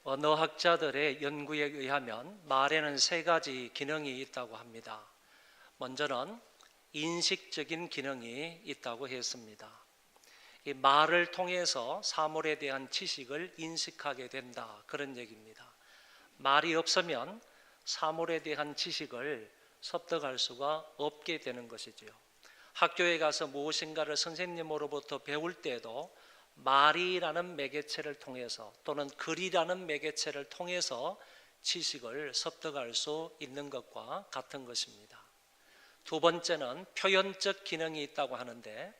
언어학자들의 연구에 의하면 말에는 세 가지 기능이 있다고 합니다. 먼저는 인식적인 기능이 있다고 했습니다. 이 말을 통해서 사물에 대한 지식을 인식하게 된다, 그런 얘기입니다. 말이 없으면 사물에 대한 지식을 습득할 수가 없게 되는 것이지요. 학교에 가서 무엇인가를 선생님으로부터 배울 때에도 말이라는 매개체를 통해서 또는 글이라는 매개체를 통해서 지식을 습득할 수 있는 것과 같은 것입니다. 두 번째는 표현적 기능이 있다고 하는데,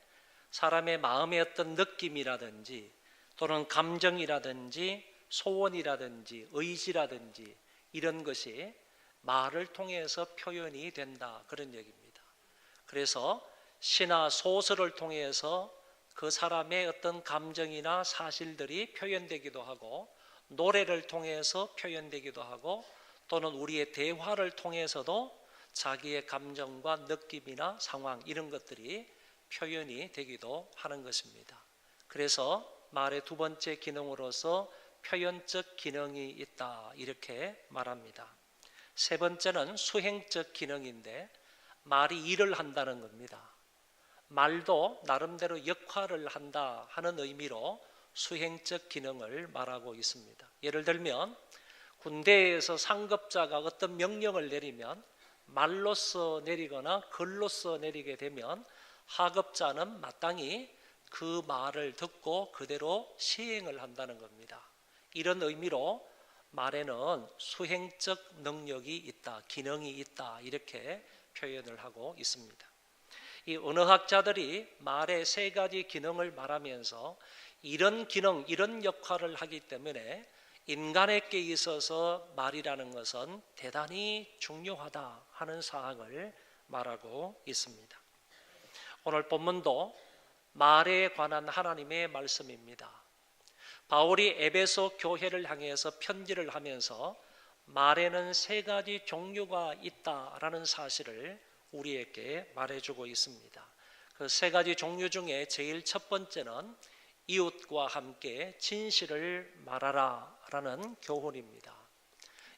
사람의 마음의 어떤 느낌이라든지 또는 감정이라든지 소원이라든지 의지라든지 이런 것이 말을 통해서 표현이 된다, 그런 얘기입니다. 그래서 시나 소설을 통해서 그 사람의 어떤 감정이나 사실들이 표현되기도 하고, 노래를 통해서 표현되기도 하고, 또는 우리의 대화를 통해서도 자기의 감정과 느낌이나 상황 이런 것들이 표현이 되기도 하는 것입니다. 그래서 말의 두 번째 기능으로서 표현적 기능이 있다, 이렇게 말합니다. 세 번째는 수행적 기능인데, 말이 일을 한다는 겁니다. 말도 나름대로 역할을 한다 하는 의미로 수행적 기능을 말하고 있습니다. 예를 들면 군대에서 상급자가 어떤 명령을 내리면 말로써 내리거나 글로써 내리게 되면 하급자는 마땅히 그 말을 듣고 그대로 시행을 한다는 겁니다. 이런 의미로 말에는 수행적 능력이 있다, 기능이 있다, 이렇게 표현을 하고 있습니다. 이 언어학자들이 말의 세 가지 기능을 말하면서 이런 기능, 이런 역할을 하기 때문에 인간에게 있어서 말이라는 것은 대단히 중요하다 하는 사항을 말하고 있습니다. 오늘 본문도 말에 관한 하나님의 말씀입니다. 바울이 에베소 교회를 향해서 편지를 하면서 말에는 세 가지 종류가 있다라는 사실을 우리에게 말해주고 있습니다. 그 세 가지 종류 중에 제일 첫 번째는 이웃과 함께 진실을 말하라 라는 교훈입니다.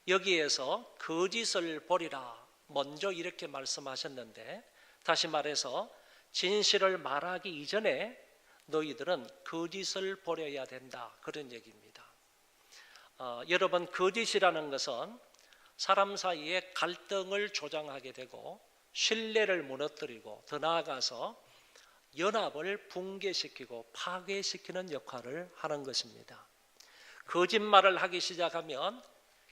여기에서 거짓을 버리라 먼저 이렇게 말씀하셨는데, 다시 말해서 진실을 말하기 이전에 너희들은 거짓을 버려야 된다, 그런 얘기입니다. 여러분, 거짓이라는 것은 사람 사이에 갈등을 조장하게 되고 신뢰를 무너뜨리고 더 나아가서 연합을 붕괴시키고 파괴시키는 역할을 하는 것입니다. 거짓말을 하기 시작하면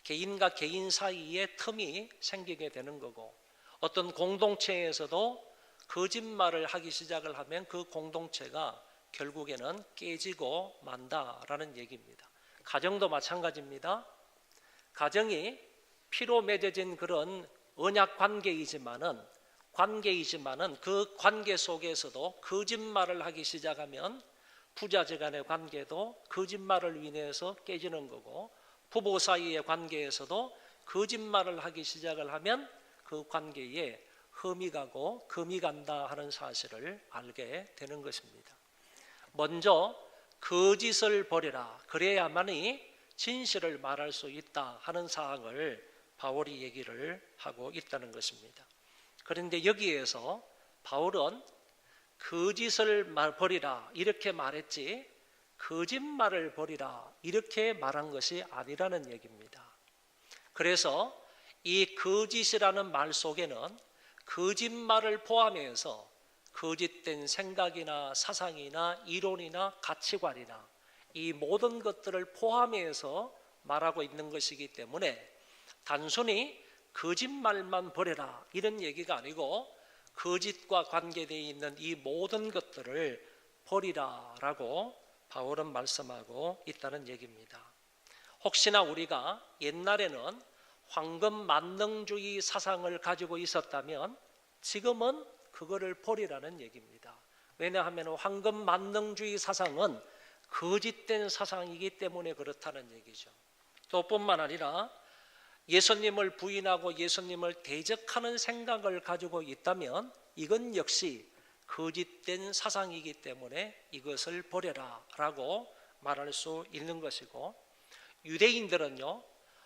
개인과 개인 사이에 틈이 생기게 되는 거고, 어떤 공동체에서도 거짓말을 하기 시작을 하면 그 공동체가 결국에는 깨지고 만다라는 얘기입니다. 가정도 마찬가지입니다. 가정이 피로 맺어진 그런 언약 관계이지만은 그 관계 속에서도 거짓말을 하기 시작하면 부자지간의 관계도 거짓말을 인해서 깨지는 거고, 부부 사이의 관계에서도 거짓말을 하기 시작을 하면 그 관계에 흠이 가고 금이 간다 하는 사실을 알게 되는 것입니다. 먼저 거짓을 버리라, 그래야만이 진실을 말할 수 있다 하는 사항을 바울이 얘기를 하고 있다는 것입니다. 그런데 여기에서 바울은 거짓을 버리라 이렇게 말했지 거짓말을 버리라 이렇게 말한 것이 아니라는 얘기입니다. 그래서 이 거짓이라는 말 속에는 거짓말을 포함해서 거짓된 생각이나 사상이나 이론이나 가치관이나 이 모든 것들을 포함해서 말하고 있는 것이기 때문에 단순히 거짓말만 버려라 이런 얘기가 아니고, 거짓과 관계되어 있는 이 모든 것들을 버리라라고 바울은 말씀하고 있다는 얘기입니다. 혹시나 우리가 옛날에는 황금 만능주의 사상을 가지고 있었다면 지금은 그거를 버리라는 얘기입니다. 왜냐하면 황금 만능주의 사상은 거짓된 사상이기 때문에 그렇다는 얘기죠. 또 뿐만 아니라 예수님을 부인하고 예수님을 대적하는 생각을 가지고 있다면 이건 역시 거짓된 사상이기 때문에 이것을 버려라 라고 말할 수 있는 것이고, 유대인들은요,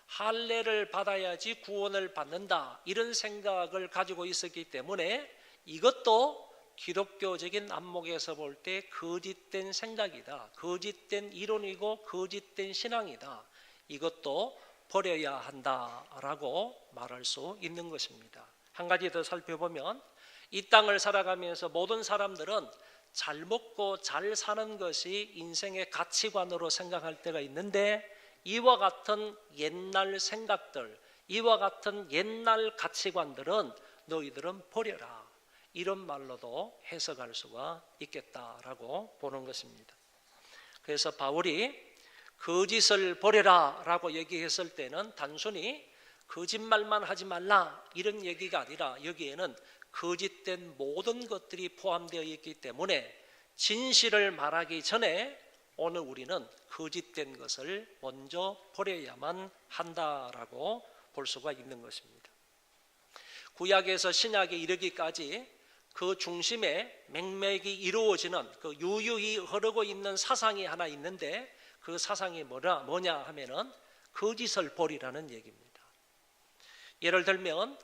할례를 받아야지 구원을 받는다, 이런 생각을 가지고 있었기 때문에 이것도 기독교적인 안목에서 볼 때 거짓된 생각이다, 거짓된 이론이고 거짓된 신앙이다, 이것도 버려야 한다라고 말할 수 있는 것입니다. 한 가지 더 살펴보면 이 땅을 살아가면서 모든 사람들은 잘 먹고 잘 사는 것이 인생의 가치관으로 생각할 때가 있는데, 이와 같은 옛날 생각들, 이와 같은 옛날 가치관들은 너희들은 버려라, 이런 말로도 해석할 수가 있겠다라고 보는 것입니다. 그래서 바울이 거짓을 버려라 라고 얘기했을 때는 단순히 거짓말만 하지 말라 이런 얘기가 아니라, 여기에는 거짓된 모든 것들이 포함되어 있기 때문에 진실을 말하기 전에 오늘 우리는 거짓된 것을 먼저 버려야만 한다라고 볼 수가 있는 것입니다. 구약에서 신약에 이르기까지 그 중심에 맥맥이 이루어지는 그 유유히 흐르고 있는 사상이 하나 있는데, 그 사상이 뭐냐 하면은 거짓을 버리라는 얘기입니다. 예를 들면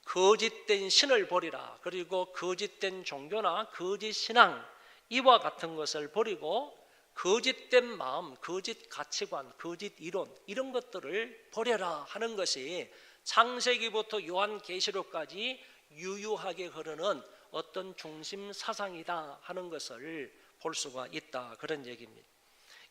거짓된 신을 버리라, 그리고 거짓된 종교나 거짓 신앙, 이와 같은 것을 버리고 거짓된 마음, 거짓 가치관, 거짓 이론, 이런 것들을 버려라 하는 것이 창세기부터 요한계시록까지 유유하게 흐르는 어떤 중심 사상이다 하는 것을 볼 수가 있다, 그런 얘기입니다.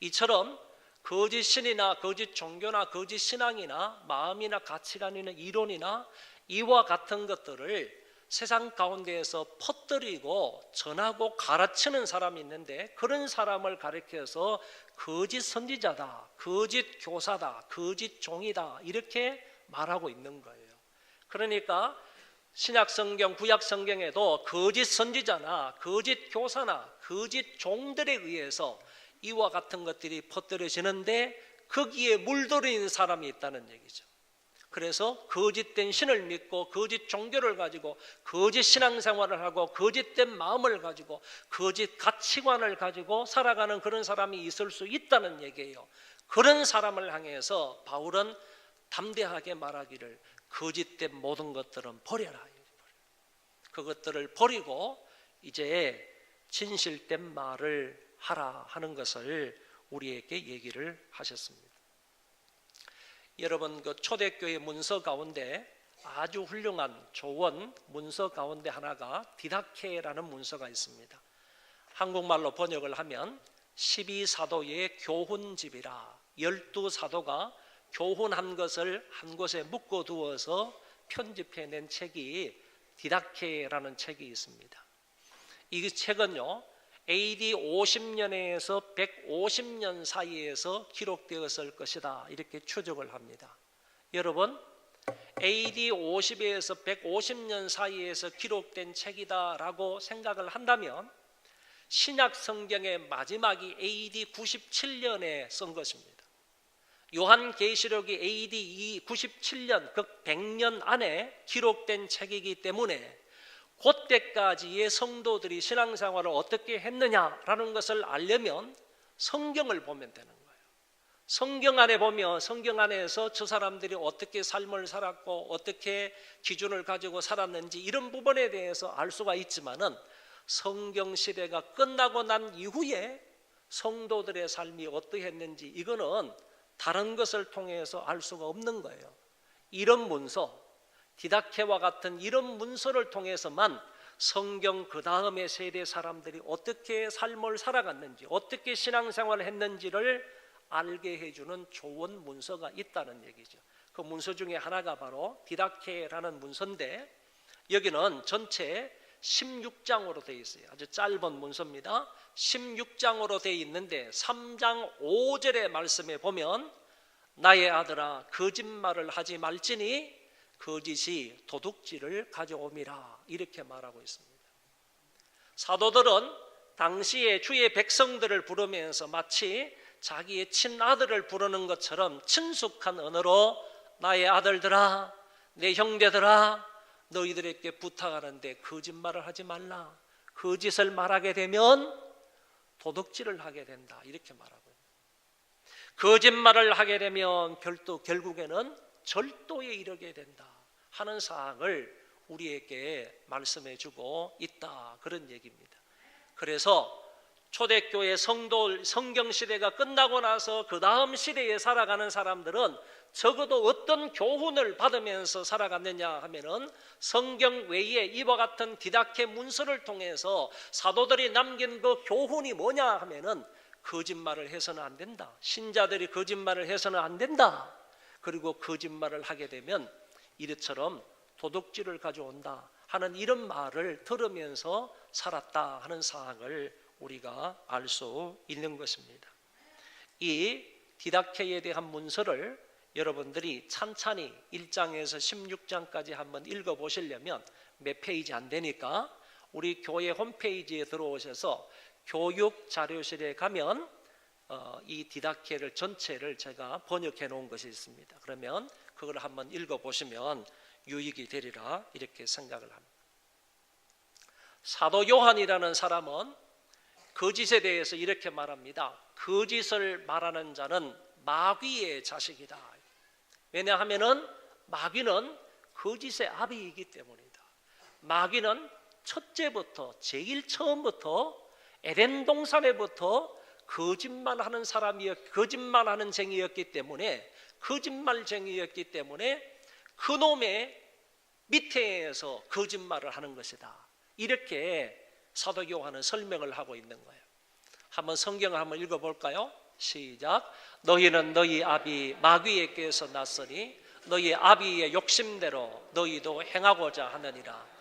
이처럼 거짓 신이나 거짓 종교나 거짓 신앙이나 마음이나 가치관이나 이론이나 이와 같은 것들을 세상 가운데에서 퍼뜨리고 전하고 가르치는 사람이 있는데, 그런 사람을 가리켜서 거짓 선지자다, 거짓 교사다, 거짓 종이다, 이렇게 말하고 있는 거예요. 그러니까 신약 성경, 구약 성경에도 거짓 선지자나 거짓 교사나 거짓 종들에 의해서 이와 같은 것들이 퍼뜨려지는데, 거기에 물들인 사람이 있다는 얘기죠. 그래서 거짓된 신을 믿고 거짓 종교를 가지고 거짓 신앙생활을 하고 거짓된 마음을 가지고 거짓 가치관을 가지고 살아가는 그런 사람이 있을 수 있다는 얘기예요. 그런 사람을 향해서 바울은 담대하게 말하기를 거짓된 모든 것들은 버려라, 그것들을 버리고 이제 진실된 말을 하라 하는 것을 우리에게 얘기를 하셨습니다. 여러분, 그 초대교회 문서 가운데 아주 훌륭한 좋은 문서 가운데 하나가 디다케라는 문서가 있습니다. 한국말로 번역을 하면 12사도의 교훈집이라, 12사도가 교훈한 것을 한 곳에 묶어두어서 편집해낸 책이 디다케라는 책이 있습니다. 이 책은요, AD 50년에서 150년 사이에서 기록되었을 것이다, 이렇게 추정을 합니다. 여러분, AD 50에서 150년 사이에서 기록된 책이다라고 생각을 한다면 신약 성경의 마지막이 AD 97년에 쓴 것입니다. 요한계시록이 AD 97년, 그 100년 안에 기록된 책이기 때문에 그때까지의 성도들이 신앙생활을 어떻게 했느냐라는 것을 알려면 성경을 보면 되는 거예요. 성경 안에 보면 성경 안에서 저 사람들이 어떻게 삶을 살았고 어떻게 기준을 가지고 살았는지 이런 부분에 대해서 알 수가 있지만은, 성경 시대가 끝나고 난 이후에 성도들의 삶이 어떠했는지 이거는 다른 것을 통해서 알 수가 없는 거예요. 이런 문서, 디다케와 같은 이런 문서를 통해서만 성경 그 다음의 세대 사람들이 어떻게 삶을 살아갔는지, 어떻게 신앙생활을 했는지를 알게 해주는 좋은 문서가 있다는 얘기죠. 그 문서 중에 하나가 바로 디다케라는 문서인데, 여기는 전체 16장으로 되어 있어요. 아주 짧은 문서입니다. 16장으로 되어 있는데 3장 5절의 말씀에 보면 나의 아들아 거짓말을 하지 말지니 거짓이 도둑질을 가져옴이라, 이렇게 말하고 있습니다. 사도들은 당시에 주의 백성들을 부르면서 마치 자기의 친아들을 부르는 것처럼 친숙한 언어로 나의 아들들아, 내 형제들아, 너희들에게 부탁하는데 거짓말을 하지 말라. 거짓을 말하게 되면 도둑질을 하게 된다, 이렇게 말하고 있습니다. 거짓말을 하게 되면 결국에는 절도에 이르게 된다 하는 사항을 우리에게 말씀해 주고 있다, 그런 얘기입니다. 그래서 초대교회 성도 성경 시대가 끝나고 나서 그 다음 시대에 살아가는 사람들은 적어도 어떤 교훈을 받으면서 살아갔느냐 하면은 성경 외에 이와 같은 디다케 문서를 통해서 사도들이 남긴 그 교훈이 뭐냐 하면은 거짓말을 해서는 안 된다, 신자들이 거짓말을 해서는 안 된다, 그리고 거짓말을 하게 되면 이처럼 도둑질을 가져온다 하는 이런 말을 들으면서 살았다 하는 사항을 우리가 알 수 있는 것입니다. 이 디다케에 대한 문서를 여러분들이 찬찬히 1장에서 16장까지 한번 읽어보시려면 몇 페이지 안 되니까 우리 교회 홈페이지에 들어오셔서 교육 자료실에 가면 이 디다케를 전체를 제가 번역해 놓은 것이 있습니다. 그러면 그걸 한번 읽어보시면 유익이 되리라 이렇게 생각을 합니다. 사도 요한이라는 사람은 거짓에 대해서 이렇게 말합니다. 거짓을 말하는 자는 마귀의 자식이다. 왜냐하면은 마귀는 거짓의 아비이기 때문이다. 마귀는 첫째부터 제일 처음부터 에덴 동산에부터 거짓말하는 거짓말하는 쟁이였기 때문에 거짓말쟁이였기 때문에 그놈의 밑에서 거짓말을 하는 것이다. 이렇게 사도 요한은 설명을 하고 있는 거예요. 한번 성경을 한번 읽어볼까요? 시작. 너희는 너희 아비 마귀에게서 났으니 너희 아비의 욕심대로 너희도 행하고자 하느니라.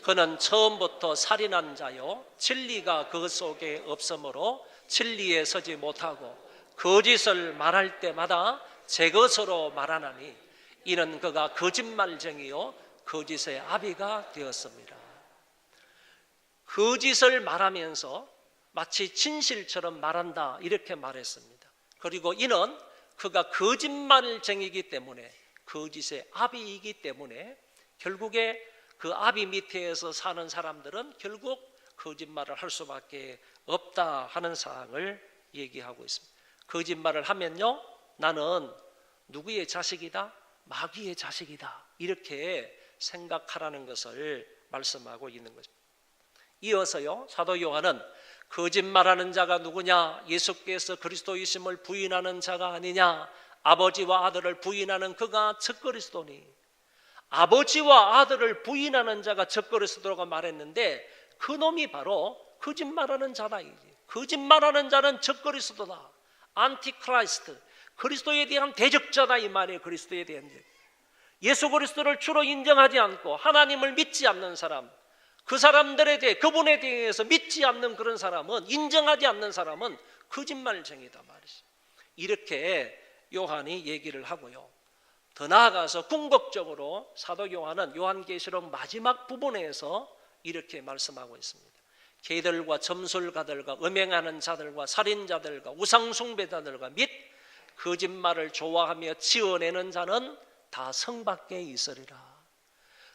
그는 처음부터 살인한 자요 진리가 그 속에 없으므로 진리에 서지 못하고 거짓을 말할 때마다 제 것으로 말하나니 이는 그가 거짓말쟁이요 거짓의 아비가 되었습니다. 거짓을 말하면서 마치 진실처럼 말한다 이렇게 말했습니다. 그리고 이는 그가 거짓말쟁이기 때문에 거짓의 아비이기 때문에 결국에 그 아비 밑에서 사는 사람들은 결국 거짓말을 할 수밖에 없다 하는 사항을 얘기하고 있습니다. 거짓말을 하면요 나는 누구의 자식이다? 마귀의 자식이다 이렇게 생각하라는 것을 말씀하고 있는 것입니다. 이어서요 사도 요한은 거짓말하는 자가 누구냐? 예수께서 그리스도이심을 부인하는 자가 아니냐? 아버지와 아들을 부인하는 그가 적그리스도니. 아버지와 아들을 부인하는 자가 적그리스도라고 말했는데 그놈이 바로 거짓말하는 자다. 거짓말하는 자는 적그리스도다. 안티크라이스트, 그리스도에 대한 대적자다 이 말이에요. 그리스도에 대한 예수 그리스도를 주로 인정하지 않고 하나님을 믿지 않는 사람, 그 사람들에 대해 그분에 대해서 믿지 않는 그런 사람은, 인정하지 않는 사람은 거짓말쟁이다 말이죠. 이렇게 요한이 얘기를 하고요. 더 나아가서 궁극적으로 사도 요한은 요한계시록 마지막 부분에서 이렇게 말씀하고 있습니다. 개들과 점술가들과 음행하는 자들과 살인자들과 우상숭배자들과 및 거짓말을 좋아하며 지어내는 자는 다 성 밖에 있으리라.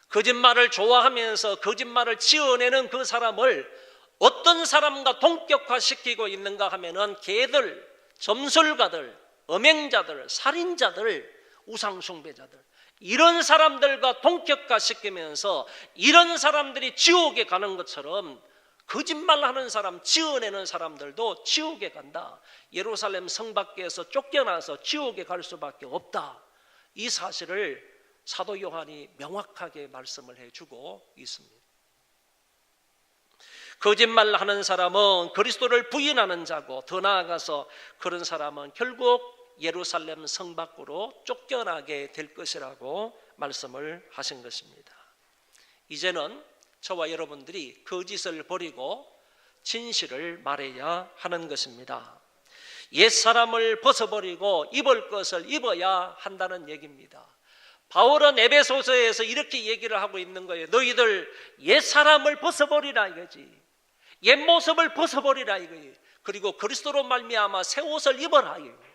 거짓말을 좋아하면서 거짓말을 지어내는 그 사람을 어떤 사람과 동격화시키고 있는가 하면은 개들, 점술가들, 음행자들, 살인자들, 우상숭배자들 이런 사람들과 동격화시키면서 이런 사람들이 지옥에 가는 것처럼 거짓말하는 사람, 지어내는 사람들도 지옥에 간다. 예루살렘 성 밖에서 쫓겨나서 지옥에 갈 수밖에 없다. 이 사실을 사도 요한이 명확하게 말씀을 해주고 있습니다. 거짓말하는 사람은 그리스도를 부인하는 자고 더 나아가서 그런 사람은 결국 예루살렘 성 밖으로 쫓겨나게 될 것이라고 말씀을 하신 것입니다. 이제는 저와 여러분들이 거짓을 버리고 진실을 말해야 하는 것입니다. 옛사람을 벗어버리고 입을 것을 입어야 한다는 얘기입니다. 바울은 에베소서에서 이렇게 얘기를 하고 있는 거예요. 너희들 옛사람을 벗어버리라 이거지. 옛 모습을 벗어버리라 이거예요. 그리고 그리스도로 말미암아 새 옷을 입어라 이거예요.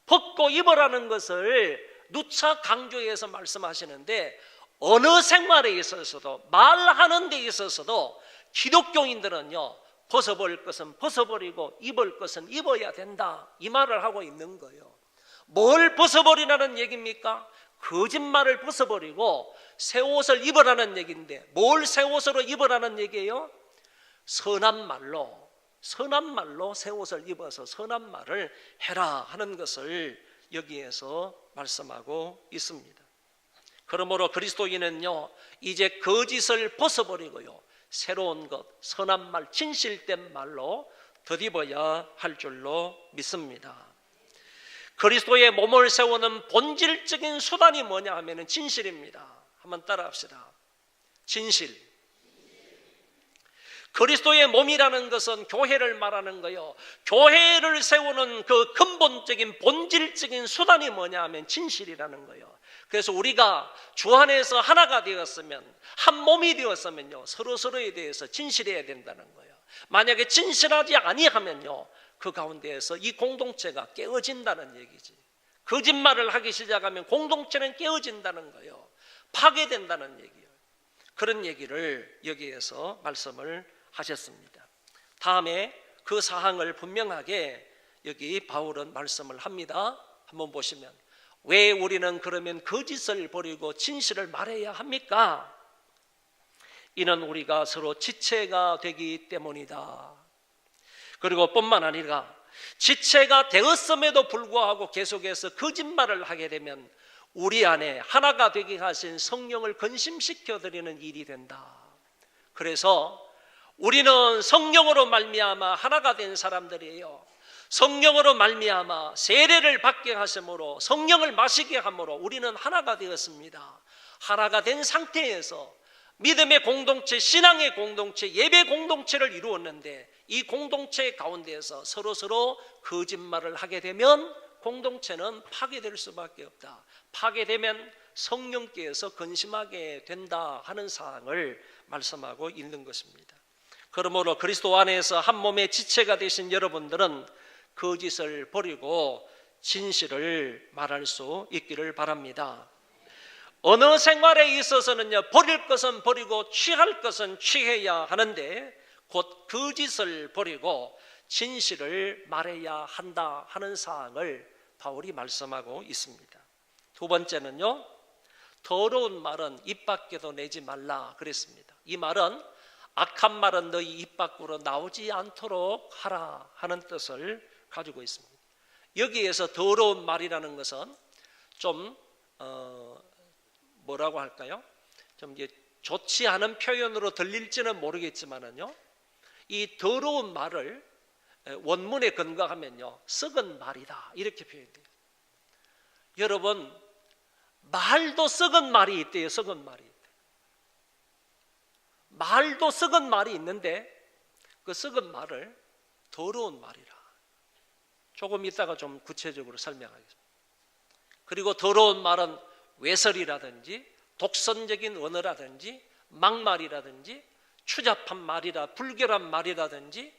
벗고 입으라는 것을 누차 강조해서 말씀하시는데 어느 생활에 있어서도 말하는 데 있어서도 기독교인들은요 벗어버릴 것은 벗어버리고 입을 것은 입어야 된다, 이 말을 하고 있는 거예요. 뭘 벗어버리라는 얘기입니까? 거짓말을 벗어버리고 새 옷을 입으라는 얘기인데, 뭘 새 옷으로 입으라는 얘기예요? 선한 말로 새 옷을 입어서 선한 말을 해라 하는 것을 여기에서 말씀하고 있습니다. 그러므로 그리스도인은요, 이제 거짓을 벗어버리고요, 새로운 것, 선한 말, 진실된 말로 덧입어야 할 줄로 믿습니다. 그리스도의 몸을 세우는 본질적인 수단이 뭐냐 하면 진실입니다. 한번 따라합시다. 진실. 그리스도의 몸이라는 것은 교회를 말하는 거예요. 교회를 세우는 그 근본적인 본질적인 수단이 뭐냐 하면 진실이라는 거예요. 그래서 우리가 주 안에서 하나가 되었으면, 한 몸이 되었으면요, 서로서로에 대해서 진실해야 된다는 거예요. 만약에 진실하지 아니하면요, 그 가운데에서 이 공동체가 깨어진다는 얘기지. 거짓말을 하기 시작하면 공동체는 깨어진다는 거예요. 파괴된다는 얘기예요. 그런 얘기를 여기에서 말씀을 하셨습니다. 다음에 그 사항을 분명하게 여기 바울은 말씀을 합니다. 한번 보시면, 왜 우리는 그러면 거짓을 버리고 진실을 말해야 합니까? 이는 우리가 서로 지체가 되기 때문이다. 그리고 뿐만 아니라 지체가 되었음에도 불구하고 계속해서 거짓말을 하게 되면 우리 안에 하나가 되게 하신 성령을 근심시켜 드리는 일이 된다. 그래서 우리는 성령으로 말미암아 하나가 된 사람들이에요. 성령으로 말미암아 세례를 받게 하심으로, 성령을 마시게 함으로 우리는 하나가 되었습니다. 하나가 된 상태에서 믿음의 공동체, 신앙의 공동체, 예배 공동체를 이루었는데, 이 공동체 가운데에서 서로서로 거짓말을 하게 되면 공동체는 파괴될 수밖에 없다. 파괴되면 성령께서 근심하게 된다 하는 사항을 말씀하고 있는 것입니다. 그러므로 그리스도 안에서 한 몸의 지체가 되신 여러분들은 거짓을 버리고 진실을 말할 수 있기를 바랍니다. 어느 생활에 있어서는요, 버릴 것은 버리고 취할 것은 취해야 하는데, 곧 거짓을 버리고 진실을 말해야 한다 하는 사항을 바울이 말씀하고 있습니다. 두 번째는요, 더러운 말은 입 밖에도 내지 말라 그랬습니다. 이 말은 악한 말은 너희 입 밖으로 나오지 않도록 하라 하는 뜻을 가지고 있습니다. 여기에서 더러운 말이라는 것은 좀 뭐라고 할까요? 좀 이제 좋지 않은 표현으로 들릴지는 모르겠지만은요, 이 더러운 말을 원문에 근거하면요, 썩은 말이다 이렇게 표현돼요. 여러분, 말도 썩은 말이 있대요. 썩은 말이 있대요. 말도 썩은 말이 있는데 그 썩은 말을 더러운 말이라. 조금 이따가 좀 구체적으로 설명하겠습니다. 그리고 더러운 말은 외설이라든지 독선적인 언어라든지 막말이라든지 추잡한 말이라, 불결한 말이라든지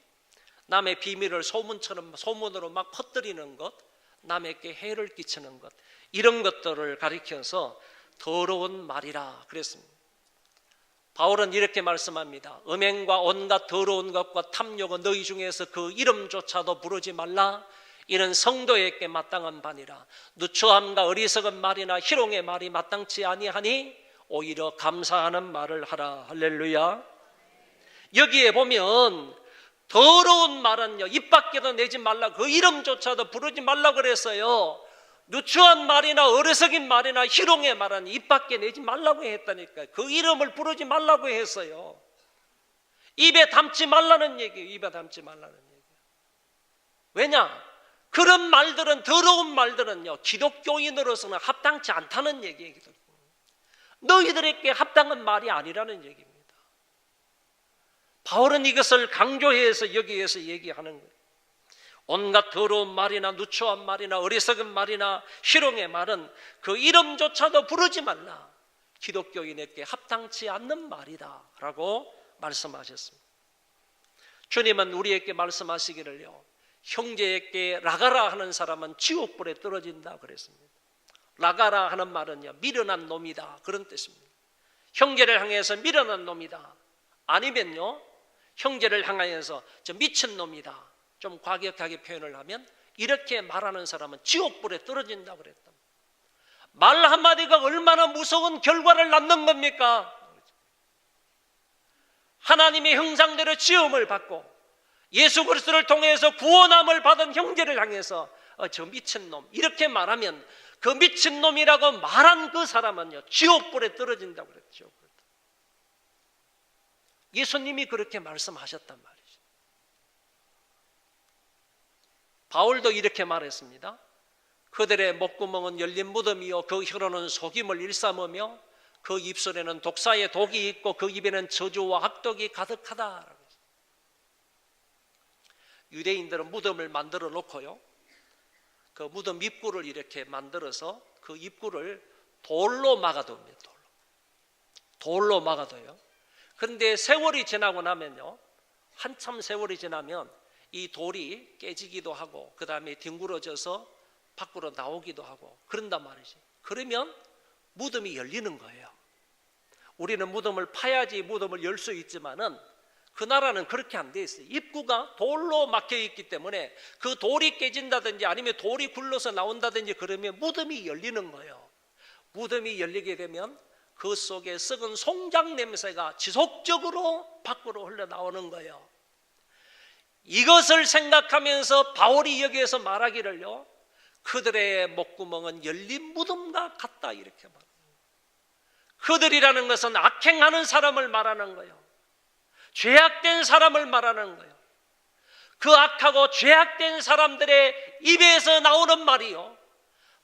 남의 비밀을 소문으로 막 퍼뜨리는 것, 남에게 해를 끼치는 것, 이런 것들을 가리켜서 더러운 말이라 그랬습니다. 바울은 이렇게 말씀합니다. 음행과 온갖 더러운 것과 탐욕은 너희 중에서 그 이름조차도 부르지 말라. 이는 성도에게 마땅한 바니라. 누추함과 어리석은 말이나 희롱의 말이 마땅치 아니하니 오히려 감사하는 말을 하라. 할렐루야. 여기에 보면 더러운 말은요, 입 밖에도 내지 말라, 그 이름조차도 부르지 말라 그랬어요. 누추한 말이나 어리석인 말이나 희롱의 말은 입 밖에 내지 말라고 했다니까요. 그 이름을 부르지 말라고 했어요. 입에 담지 말라는 얘기예요. 입에 담지 말라는 얘기예요. 왜냐? 그런 말들은, 더러운 말들은요, 기독교인으로서는 합당치 않다는 얘기거든요. 너희들에게 합당한 말이 아니라는 얘기입니다. 바울은 이것을 강조해서 여기에서 얘기하는 거예요. 온갖 더러운 말이나 누추한 말이나 어리석은 말이나 희롱의 말은 그 이름조차도 부르지 말라. 기독교인에게 합당치 않는 말이다 라고 말씀하셨습니다. 주님은 우리에게 말씀하시기를요, 형제에게 라가라 하는 사람은 지옥불에 떨어진다 그랬습니다. 라가라 하는 말은요, 미련한 놈이다 그런 뜻입니다. 형제를 향해서 미련한 놈이다, 아니면요 형제를 향하여서 저 미친놈이다, 좀 과격하게 표현을 하면 이렇게 말하는 사람은 지옥불에 떨어진다고 그랬다. 말 한마디가 얼마나 무서운 결과를 낳는 겁니까? 하나님의 형상대로 지음을 받고 예수 그리스도를 통해서 구원함을 받은 형제를 향해서 저 미친놈 이렇게 말하면 그 미친놈이라고 말한 그 사람은요 지옥불에 떨어진다고 그랬죠. 예수님이 그렇게 말씀하셨단 말이죠. 바울도 이렇게 말했습니다. 그들의 목구멍은 열린 무덤이요 그 혀로는 속임을 일삼으며 그 입술에는 독사의 독이 있고 그 입에는 저주와 악독이 가득하다. 유대인들은 무덤을 만들어 놓고요, 그 무덤 입구를 이렇게 만들어서 그 입구를 돌로 막아둡니다. 돌로 막아둬요. 그런데 세월이 지나고 나면요, 한참 세월이 지나면 이 돌이 깨지기도 하고 그 다음에 뒹굴어져서 밖으로 나오기도 하고 그런단 말이지. 그러면 무덤이 열리는 거예요. 우리는 무덤을 파야지 무덤을 열 수 있지만은 그 나라는 그렇게 안 돼 있어요. 입구가 돌로 막혀 있기 때문에 그 돌이 깨진다든지 아니면 돌이 굴러서 나온다든지 그러면 무덤이 열리는 거예요. 무덤이 열리게 되면 그 속에 썩은 송장 냄새가 지속적으로 밖으로 흘러나오는 거예요. 이것을 생각하면서 바울이 여기에서 말하기를요, 그들의 목구멍은 열린 무덤과 같다 이렇게 말합니다. 그들이라는 것은 악행하는 사람을 말하는 거예요. 죄악된 사람을 말하는 거예요. 그 악하고 죄악된 사람들의 입에서 나오는 말이요,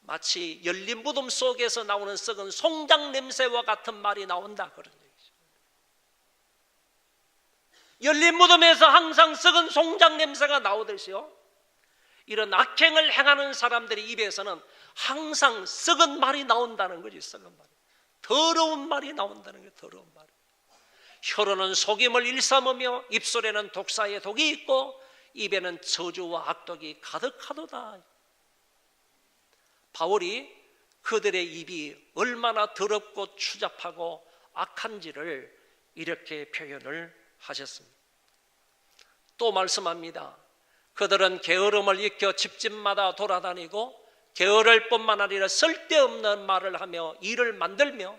마치 열린 무덤 속에서 나오는 썩은 송장 냄새와 같은 말이 나온다 그런 얘기죠. 열린 무덤에서 항상 썩은 송장 냄새가 나오듯이요, 이런 악행을 행하는 사람들의 입에서는 항상 썩은 말이 나온다는 거지. 썩은 말, 더러운 말이 나온다는 게 더러운 말. 혀로는 속임을 일삼으며 입술에는 독사의 독이 있고 입에는 저주와 악독이 가득하도다. 바울이 그들의 입이 얼마나 더럽고 추잡하고 악한지를 이렇게 표현을 하셨습니다. 또 말씀합니다. 그들은 게으름을 익혀 집집마다 돌아다니고 게으를 뿐만 아니라 쓸데없는 말을 하며 일을 만들며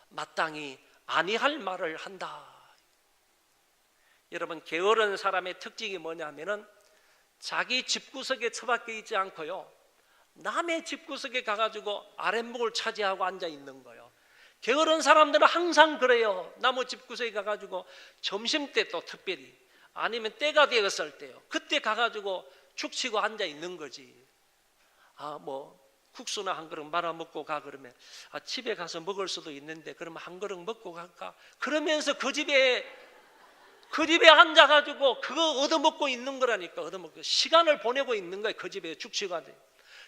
마땅히 아니할 말을 한다. 여러분, 게으른 사람의 특징이 뭐냐면은 자기 집구석에 처박혀 있지 않고요, 남의 집구석에 가가지고 아랫목을 차지하고 앉아 있는 거예요. 게으른 사람들은 항상 그래요. 남의 집구석에 가가지고 점심때 또 특별히 아니면 때가 되었을 때요, 그때 가가지고 축치고 앉아 있는 거지. 국수나 한 그릇 말아 먹고 가 그러면 집에 가서 먹을 수도 있는데 그러면 한 그릇 먹고 갈까? 그러면서 그 집에 앉아가지고 그거 얻어먹고 있는 거라니까. 얻어먹고 시간을 보내고 있는 거예요. 그 집에 죽치고 앉아.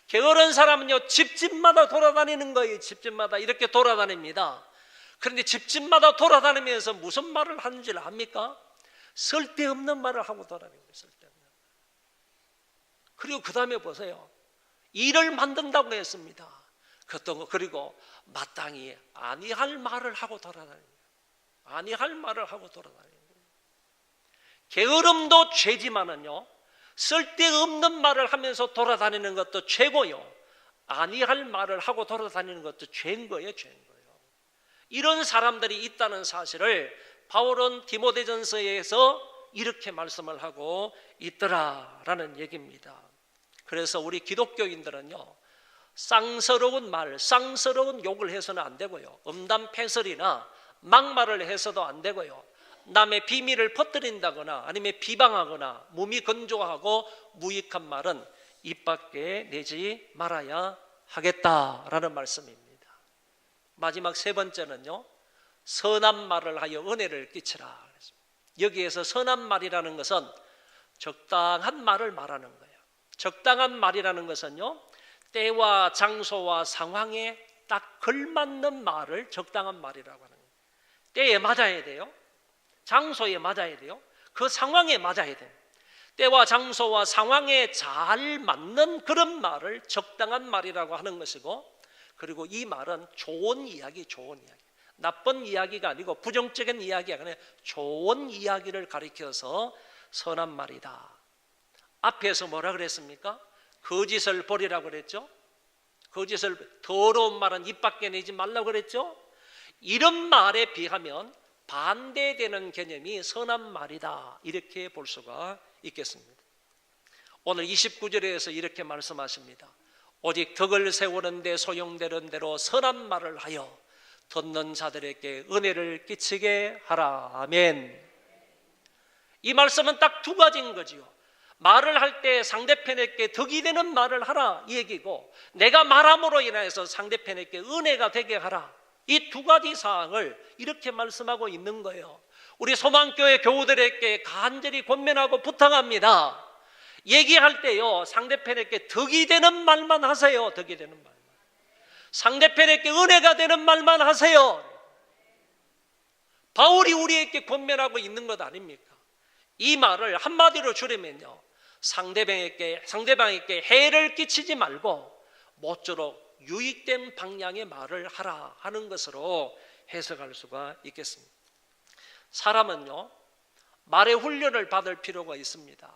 게으른 사람은요 집집마다 돌아다니는 거예요. 집집마다 이렇게 돌아다닙니다. 그런데 집집마다 돌아다니면서 무슨 말을 하는지를 압니까? 쓸데없는 말을 하고 돌아다니는 거예요. 쓸데없는. 그리고 그 다음에 보세요. 일을 만든다고 했습니다. 그리고 마땅히 아니할 말을 하고 돌아다니는 거예요. 아니할 말을 하고 돌아다니는 거예요. 게으름도 죄지만은요, 쓸데없는 말을 하면서 돌아다니는 것도 죄고요, 아니할 말을 하고 돌아다니는 것도 죄인 거예요. 죄인 거예요. 이런 사람들이 있다는 사실을 바울은 디모데전서에서 이렇게 말씀을 하고 있더라라는 얘기입니다. 그래서 우리 기독교인들은요, 쌍스러운 말, 쌍스러운 욕을 해서는 안 되고요, 음담패설이나 막말을 해서도 안 되고요, 남의 비밀을 퍼뜨린다거나 아니면 비방하거나 무미건조하고 무익한 말은 입 밖에 내지 말아야 하겠다라는 말씀입니다. 마지막 세 번째는요, 선한 말을 하여 은혜를 끼치라. 여기에서 선한 말이라는 것은 적당한 말을 말하는 거예요. 적당한 말이라는 것은요, 때와 장소와 상황에 딱 걸맞는 말을 적당한 말이라고 하는 거예요. 때에 맞아야 돼요. 장소에 맞아야 돼요. 그 상황에 맞아야 돼요. 때와 장소와 상황에 잘 맞는 그런 말을 적당한 말이라고 하는 것이고, 그리고 이 말은 좋은 이야기, 좋은 이야기. 나쁜 이야기가 아니고 부정적인 이야기가 아니라 좋은 이야기를 가리켜서 선한 말이다. 앞에서 뭐라 그랬습니까? 거짓을 버리라고 그랬죠. 거짓을, 더러운 말은 입 밖에 내지 말라고 그랬죠. 이런 말에 비하면 반대되는 개념이 선한 말이다, 이렇게 볼 수가 있겠습니다. 오늘 29절에서 이렇게 말씀하십니다. 오직 덕을 세우는 데 소용되는 대로 선한 말을 하여 듣는 자들에게 은혜를 끼치게 하라. 아멘. 이 말씀은 딱 두 가지인 거지요. 말을 할 때 상대편에게 덕이 되는 말을 하라, 이 얘기고, 내가 말함으로 인해서 상대편에게 은혜가 되게 하라. 이 두 가지 사항을 이렇게 말씀하고 있는 거예요. 우리 소망교회 교우들에게 간절히 권면하고 부탁합니다. 얘기할 때요, 상대편에게 덕이 되는 말만 하세요. 덕이 되는 말만. 상대편에게 은혜가 되는 말만 하세요. 바울이 우리에게 권면하고 있는 것 아닙니까? 이 말을 한마디로 줄이면요, 상대방에게 해를 끼치지 말고 모쪼록 유익된 방향의 말을 하라 하는 것으로 해석할 수가 있겠습니다. 사람은요, 말의 훈련을 받을 필요가 있습니다.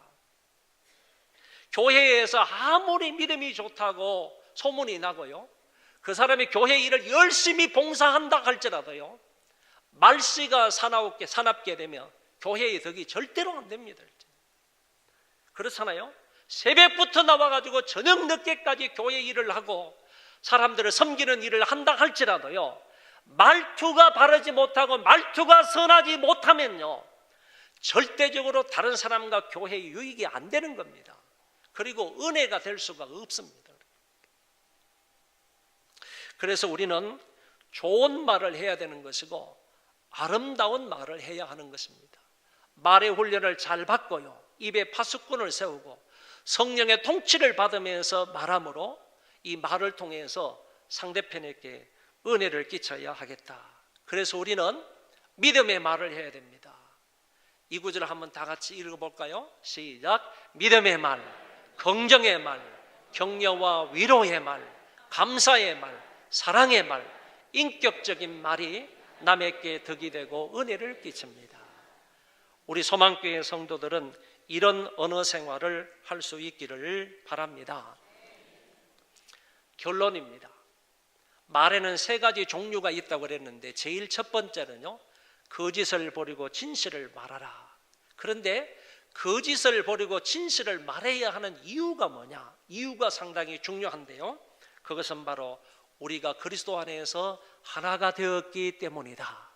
교회에서 아무리 믿음이 좋다고 소문이 나고요, 그 사람이 교회 일을 열심히 봉사한다 할지라도요, 말씨가 사납게 되면 교회의 덕이 절대로 안 됩니다. 그렇잖아요. 새벽부터 나와가지고 저녁 늦게까지 교회 일을 하고 사람들을 섬기는 일을 한다 할지라도요, 말투가 바르지 못하고 말투가 선하지 못하면요, 절대적으로 다른 사람과 교회의 유익이 안 되는 겁니다. 그리고 은혜가 될 수가 없습니다. 그래서 우리는 좋은 말을 해야 되는 것이고 아름다운 말을 해야 하는 것입니다. 말의 훈련을 잘 받고요, 입에 파수꾼을 세우고 성령의 통치를 받으면서 말함으로 이 말을 통해서 상대편에게 은혜를 끼쳐야 하겠다. 그래서 우리는 믿음의 말을 해야 됩니다. 이 구절을 한번 다 같이 읽어볼까요? 시작. 믿음의 말, 긍정의 말, 격려와 위로의 말, 감사의 말, 사랑의 말, 인격적인 말이 남에게 덕이 되고 은혜를 끼칩니다. 우리 소망교회 성도들은 이런 언어 생활을 할 수 있기를 바랍니다. 결론입니다. 말에는 세 가지 종류가 있다고 그랬는데, 제일 첫 번째는요, 거짓을 버리고 진실을 말하라. 그런데 거짓을 버리고 진실을 말해야 하는 이유가 뭐냐? 이유가 상당히 중요한데요, 그것은 바로 우리가 그리스도 안에서 하나가 되었기 때문이다.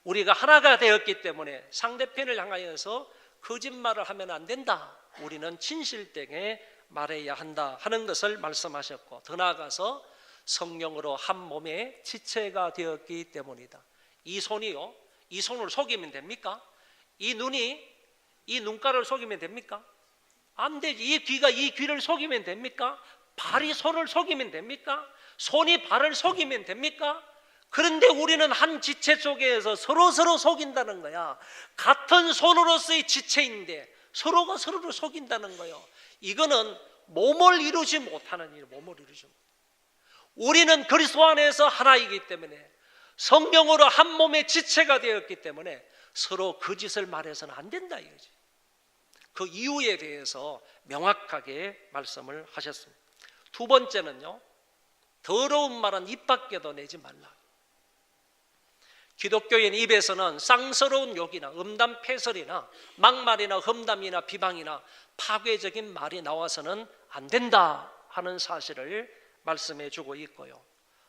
우리가 하나가 되었기 때문에 상대편을 향하여서 거짓말을 하면 안 된다. 우리는 진실되게 말해야 한다 하는 것을 말씀하셨고, 더 나아가서 성령으로 한 몸의 지체가 되었기 때문이다. 이 손이요, 이 손을 속이면 됩니까? 이 눈이 이 눈가를 속이면 됩니까? 안 되지. 이 귀가 이 귀를 속이면 됩니까? 발이 손을 속이면 됩니까? 손이 발을 속이면 됩니까? 그런데 우리는 한 지체 속에서 서로 속인다는 거야. 같은 손으로서의 지체인데 서로가 서로를 속인다는 거예요. 이거는 몸을 이루지 못하는 일, 몸을 이루지 못하는. 우리는 그리스도 안에서 하나이기 때문에, 성령으로 한 몸의 지체가 되었기 때문에 서로 거짓을 말해서는 안 된다 이거지. 그 이유에 대해서 명확하게 말씀을 하셨습니다. 두 번째는요, 더러운 말은 입 밖에도 내지 말라. 기독교인 입에서는 쌍스러운 욕이나 음담 패설이나 막말이나 험담이나 비방이나 파괴적인 말이 나와서는 안 된다 하는 사실을 말씀해 주고 있고요.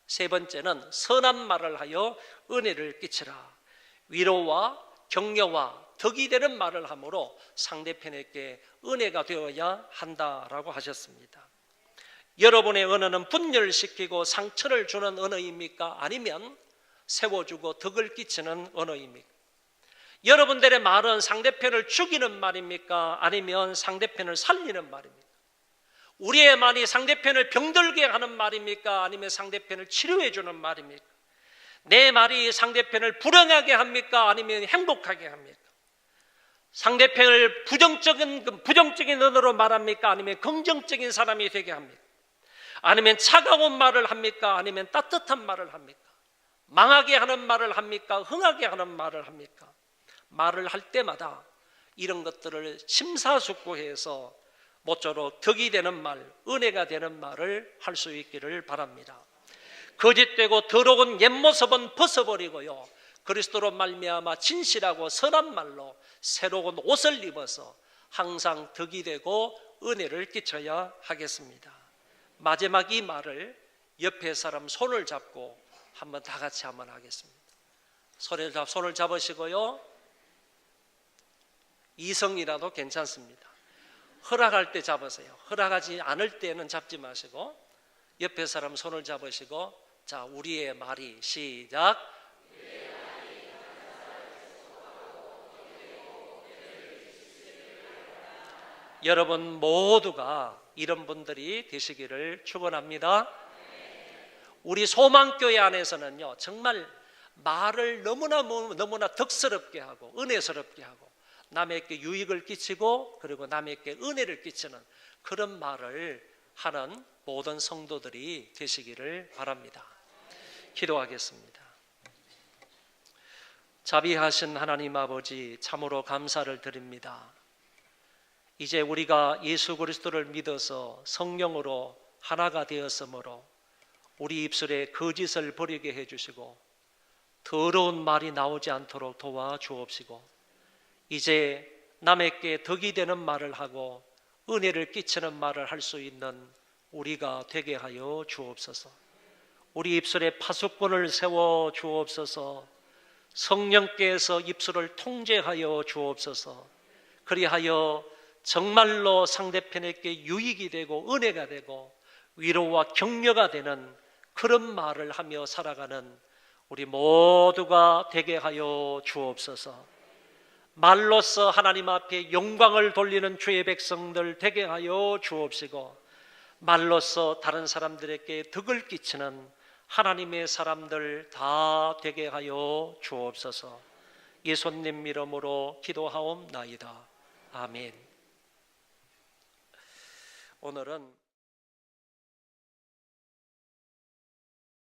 세 번째는 선한 말을 하여 은혜를 끼치라. 위로와 격려와 덕이 되는 말을 함으로 상대편에게 은혜가 되어야 한다라고 하셨습니다. 여러분의 언어는 분열시키고 상처를 주는 언어입니까? 아니면 세워주고 덕을 끼치는 언어입니까? 여러분들의 말은 상대편을 죽이는 말입니까? 아니면 상대편을 살리는 말입니까? 우리의 말이 상대편을 병들게 하는 말입니까? 아니면 상대편을 치료해 주는 말입니까? 내 말이 상대편을 불행하게 합니까? 아니면 행복하게 합니까? 상대편을 부정적인 언어로 말합니까? 아니면 긍정적인 사람이 되게 합니까? 아니면 차가운 말을 합니까? 아니면 따뜻한 말을 합니까? 망하게 하는 말을 합니까? 흥하게 하는 말을 합니까? 말을 할 때마다 이런 것들을 심사숙고해서 모쪼록 덕이 되는 말, 은혜가 되는 말을 할 수 있기를 바랍니다. 거짓되고 더러운 옛모습은 벗어버리고요, 그리스도로 말미암아 진실하고 선한 말로 새로운 옷을 입어서 항상 덕이 되고 은혜를 끼쳐야 하겠습니다. 마지막 이 말을 옆에 사람 손을 잡고 한번 다 같이 한번 하겠습니다. 손을 잡으시고요, 이성이라도 괜찮습니다. 허락할 때 잡으세요. 허락하지 않을 때는 잡지 마시고 옆에 사람 손을 잡으시고, 자, 우리의 말이 시작. 여러분 모두가 이런 분들이 되시기를 축원합니다. 우리 소망교회 안에서는요, 정말 말을 너무나 덕스럽게 하고 은혜스럽게 하고 남에게 유익을 끼치고 그리고 남에게 은혜를 끼치는 그런 말을 하는 모든 성도들이 되시기를 바랍니다. 기도하겠습니다. 자비하신 하나님 아버지, 참으로 감사를 드립니다. 이제 우리가 예수 그리스도를 믿어서 성령으로 하나가 되었으므로 우리 입술에 거짓을 버리게 해주시고 더러운 말이 나오지 않도록 도와주옵시고, 이제 남에게 덕이 되는 말을 하고 은혜를 끼치는 말을 할 수 있는 우리가 되게 하여 주옵소서. 우리 입술에 파수꾼을 세워 주옵소서. 성령께서 입술을 통제하여 주옵소서. 그리하여 정말로 상대편에게 유익이 되고 은혜가 되고 위로와 격려가 되는 그런 말을 하며 살아가는 우리 모두가 되게 하여 주옵소서. 말로써 하나님 앞에 영광을 돌리는 주의 백성들 되게 하여 주옵시고, 말로써 다른 사람들에게 덕을 끼치는 하나님의 사람들 다 되게 하여 주옵소서. 예수님 이름으로 기도하옵나이다. 아멘. 오늘은